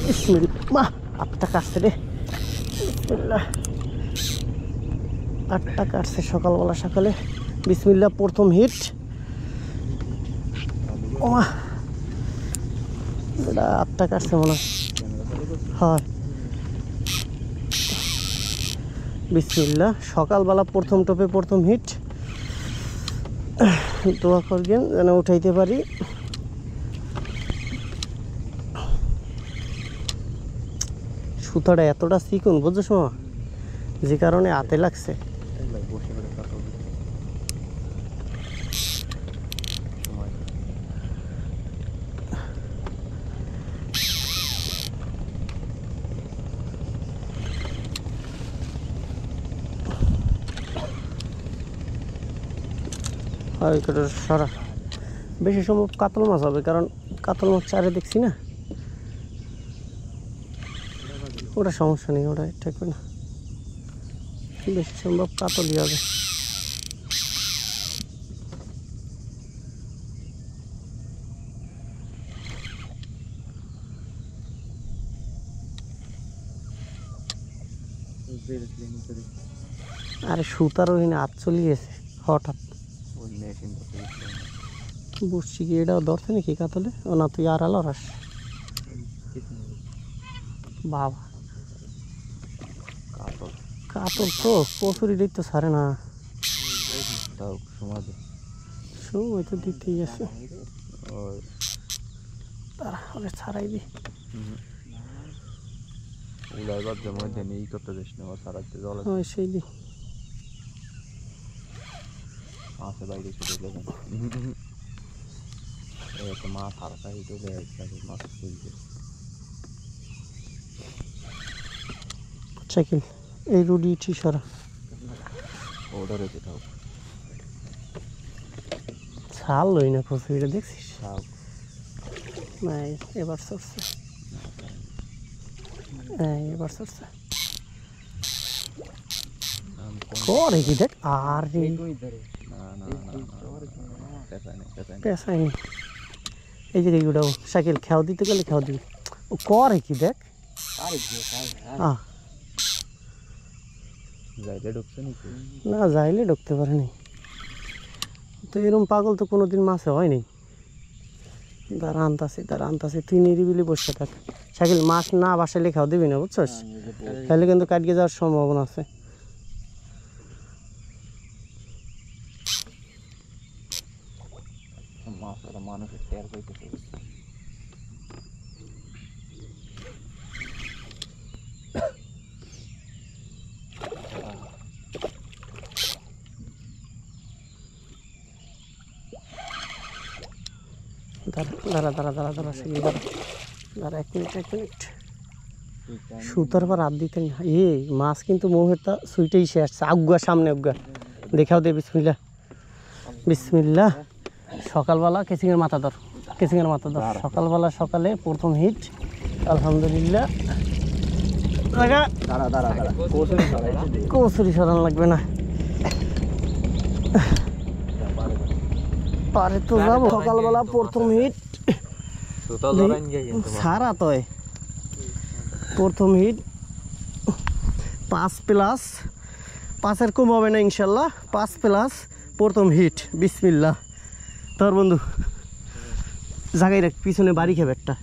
বিসমিল্লাহ, 8টা কাটছে রে। বিসমিল্লাহ, 8টা কাটছে সকালবেলা সকালে। বিসমিল্লাহ, প্রথম হিট। ওমা, এটা 8টা কাটছে মনে হয়। বিসমিল্লাহ, সকালবেলা প্রথম টপে প্রথম হিট। দোয়া করবেন যেন উঠাইতে পারি। সুতাটা এতটা চিকন বুঝছো সময়, যে কারণে হাতে লাগছে। সারা বেশি সম্ভব কাতল মাছ হবে, কারণ কাতল মাছ চারে দেখছি না। ওটা সমস্যা নেই, ওটা থাকবে না, বেশি সম্ভব কাতলই হবে। আরে সুতার ওখানে হাত চলে গেছে হঠাৎ, বুঝছি কি এটাও ধরছে নাকি কাতলে। ও না, তুই আর আলো রাস বাবা, কাতল তো কচুরি দেখতে ছাড়ে না, সময় তো দিতেই আছে। তারা ছাড়াই দি সেই দি সাইকেল এই রুডি সরা ছাল লই না কচুরিটা দেখছিস না, এবার সরছে, এবার সরছে করে কি দেখ। আর পেশায়নি এই যে এইগুলো সাইকেল খেয়াও দিতে গেলে খেয়াও দিবি, ও করে কি দেখ। না যাইলে ঢুকতে পারেনি তো, এরকম পাগল তো কোনোদিন মাছে হয়নি। দাঁড়া আনতাছি, তুই নিরিবিলি বসে থাক। সাইকেল মাছ না বাসাইলে খাও দিবি না বুঝছস, তাহলে কিন্তু কাটিয়ে যাওয়ার সম্ভাবনা আছে। মানুষের টের পাইতেছে দাঁড়া 1 মিনিট সুতার পর হাত দিতে মাছ কিন্তু মোহেরটা সুইটাই শেষ। আগুয়া সামনে আগুয়া দেখাও দে। বিসমিল্লাহ, সকালবেলা কেচিংয়ের মাথা ধর, সকালবেলা সকালে প্রথম হিট। আলহামদুলিল্লাহ, কচুরি সরান লাগবে না, পারে তো যাবো। সকালবেলা প্রথম হিট সারা তো প্রথম হিট 5+, 5-এর কম হবে না ইনশাল্লাহ। 5+ প্রথম হিট। বিসমিল্লাহ, তোর বন্ধু জায়গায় রাখ, পিছনে বাড়ি খাবে একটা।